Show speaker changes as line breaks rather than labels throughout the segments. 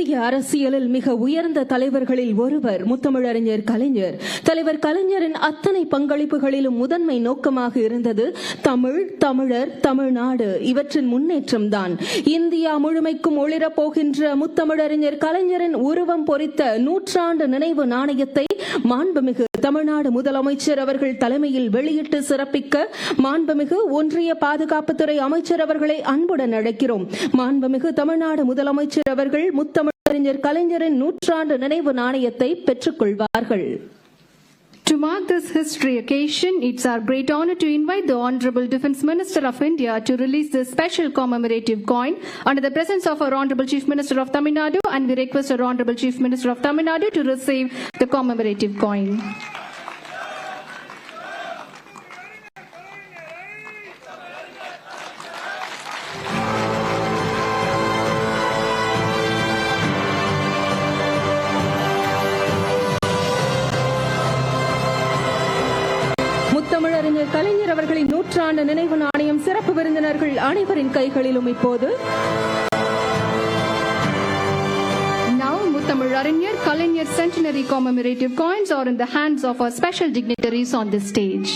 இந்திய அரசியலில் மிக உயர்ந்த தலைவர்களில் ஒருவர் முத்தமிழறிஞர் கலைஞர். தலைவர் கலைஞரின் அத்தனை பங்களிப்புகளிலும் முதன்மை நோக்கமாக இருந்தது தமிழ், தமிழர், தமிழ்நாடு இவற்றின் முன்னேற்றம்தான். இந்தியா முழுமைக்கும் ஒளிரப் போகின்ற முத்தமிழறிஞர் கலைஞரின் உருவம் பொறித்த நூற்றாண்டு நினைவு நாணயத்தை மாண்புமிகு தமிழ்நாடு முதலமைச்சர் அவர்கள் தலைமையில் வெளியிட்டு சிறப்பிக்க மாண்புமிகு ஒன்றிய பாதுகாப்புத்துறை அமைச்சர் அவர்களை அன்புடன் அழைக்கிறோம். மாண்புமிகு தமிழ்நாடு முதலமைச்சர் அவர்கள் முத்தமிழறிஞர் கலைஞரின் நூற்றாண்டு நினைவு நாணயத்தை பெற்றுக் கொள்வார்கள்.
To mark this history occasion, it's our great honor to invite the Honorable Defence Minister of India to release this special commemorative coin under the presence of our Honorable Chief Minister of Tamil Nadu, and we request our Honorable Chief Minister of Tamil Nadu to receive the commemorative coin.
முத்தமிழறிஞர் கலைஞர் அவர்களின் நூற்றாண்டு நினைவு நாணயம் சிறப்பு விருந்தினர்கள் அனைவரின் கைகளிலும் இப்போது
Now, Muthamizharinyar Kalaignar centenary commemorative coins are in the hands of our special dignitaries on this stage.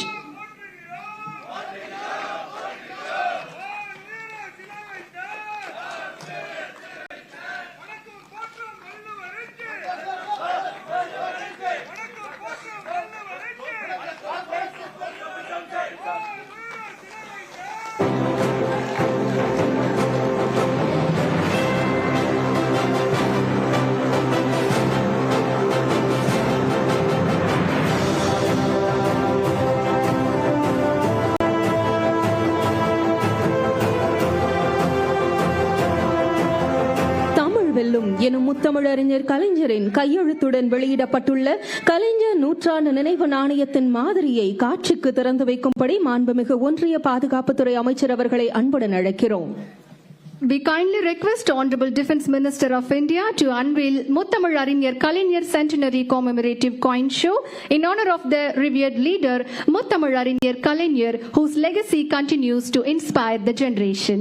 வெல்லும் எனும் முத்தமிழறிஞர் கலைஞரின் கையெழுத்துடன் வெளியிடப்பட்டுள்ள கலைஞர் நூற்றாண்டு நினைவு நாணயத்தின் மாதிரியை காட்சிக்கு திறந்து வைக்கும்படி மாண்புமிகு ஒன்றிய பாதுகாப்புத்துறை அமைச்சர் அவர்களை அன்புடன் அழைக்கிறோம்.
We kindly request Honorable Defence Minister of India to unveil Muthamizharinyar Kalaignar centenary commemorative coin show in honor of the revered leader Muthamizharinyar Kalaignar, whose legacy continues to inspire the generation.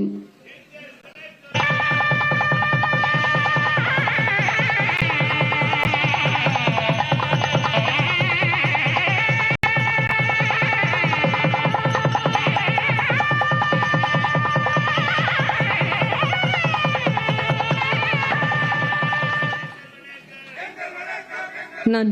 நன்றி.